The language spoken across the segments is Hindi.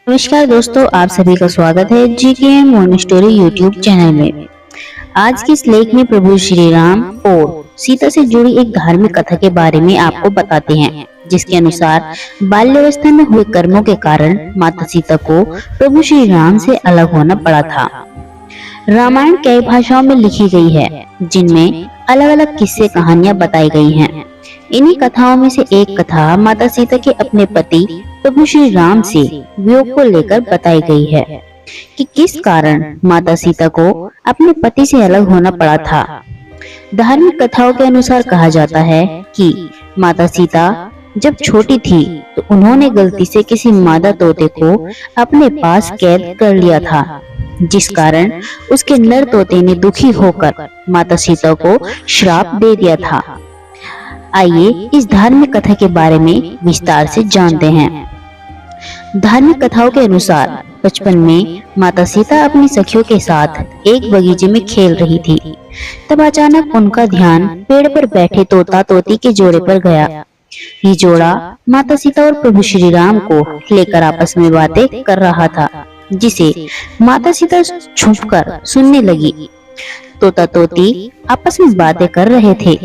नमस्कार दोस्तों, आप सभी का स्वागत है GK morning story YouTube channel में। आज के इस लेख में प्रभु श्री राम और सीता से जुड़ी एक धार्मिक कथा के बारे में आपको बताते हैं, जिसके अनुसार बाल्यावस्था में हुए कर्मों के कारण माता सीता को प्रभु श्री राम से अलग होना पड़ा था। रामायण कई भाषाओं में लिखी गई है, जिनमें अलग अलग किस्से कहानियां बताई गई हैं। इन्हीं कथाओं में से एक कथा माता सीता के अपने पति प्रभु श्री राम से वियोग को लेकर बताई गई है कि किस कारण माता सीता को अपने पति से अलग होना पड़ा था। धार्मिक कथाओं के अनुसार कहा जाता है कि माता सीता जब छोटी थी तो उन्होंने गलती से किसी मादा तोते को अपने पास कैद कर लिया था, जिस कारण उसके नर तोते ने दुखी होकर माता सीता को श्राप दे दिया था। आइए इस धार्मिक कथा के बारे में विस्तार से जानते हैं। धार्मिक कथाओं के अनुसार बचपन में माता सीता अपनी सखियों के साथ एक बगीचे में खेल रही थी। तब अचानक उनका ध्यान पेड़ पर बैठे तोता तोती के जोड़े पर गया। ये जोड़ा माता सीता और प्रभु श्री राम को लेकर आपस में बातें कर रहा था, जिसे माता सीता छुपकर सुनने लगी। तोता तोती आपस में बातें कर रहे थे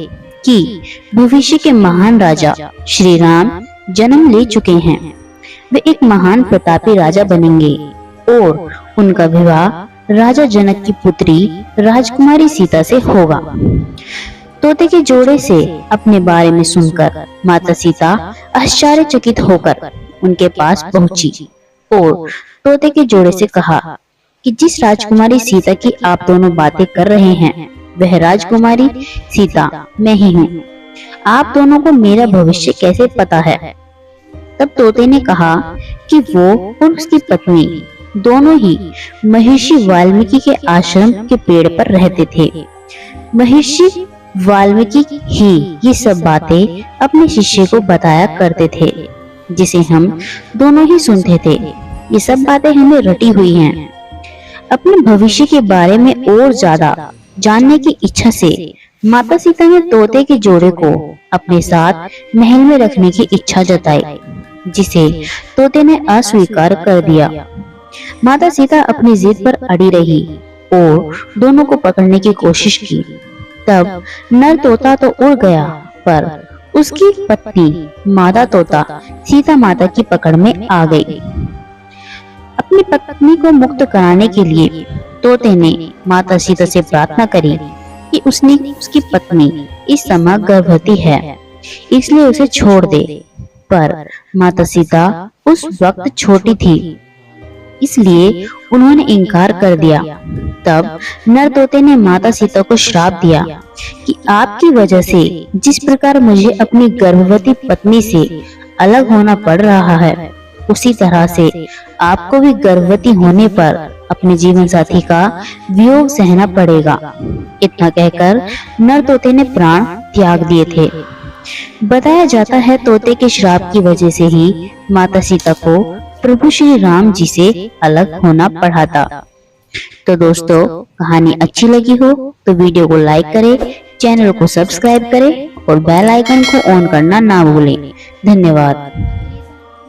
कि भविष्य के महान राजा श्री राम जन्म ले चुके हैं। वे एक महान प्रतापी राजा बनेंगे और उनका विवाह राजा जनक की पुत्री राजकुमारी सीता से होगा। तोते के जोड़े से अपने बारे में सुनकर माता सीता आश्चर्यचकित होकर उनके पास पहुंची और तोते के जोड़े से कहा कि जिस राजकुमारी सीता की आप दोनों बातें कर रहे हैं, वह राजकुमारी सीता मैं ही हूँ। आप दोनों को मेरा भविष्य कैसे पता है? तब तोते ने कहा कि वो और उसकी पत्नी दोनों ही महर्षि वाल्मीकि के आश्रम के पेड़ पर रहते थे। महर्षि वाल्मीकि ही ये सब बातें अपने शिष्य को बताया करते थे, जिसे हम दोनों ही सुनते थे। ये सब बातें हमें रटी हुई हैं। अपने भविष्य के बारे में और ज्यादा जानने की इच्छा से माता सीता ने तोते के जोड़े को अपने साथ महल में रखने की इच्छा जताई, जिसे तोते ने अस्वीकार कर दिया। माता सीता अपनी जिद पर अड़ी रही और दोनों को पकड़ने की कोशिश की। तब नर तोता तो उड़ गया, पर उसकी पत्नी मादा तोता सीता माता की पकड़ में आ गई। अपनी पत्नी को मुक्त कराने के लिए तोते ने माता सीता से प्रार्थना करी कि उसकी पत्नी इस समय गर्भवती है, इसलिए उसे छोड़ दे। पर माता सीता उस वक्त छोटी थी, इसलिए उन्होंने इनकार कर दिया। तब नर तोते ने माता सीता को श्राप दिया कि आपकी वजह से जिस प्रकार मुझे अपनी गर्भवती पत्नी से अलग होना पड़ रहा है, उसी तरह से आपको भी गर्भवती होने पर अपने जीवन साथी का वियोग सहना पड़ेगा। इतना कहकर नर तोते ने प्राण त्याग दिए थे। बताया जाता है तोते के श्राप की वजह से ही माता सीता को प्रभु श्री राम जी से अलग होना पड़ा था। तो दोस्तों, कहानी अच्छी लगी हो तो वीडियो को लाइक करें, चैनल को सब्सक्राइब करें और बेल आइकन को ऑन करना ना भूलें। धन्यवाद।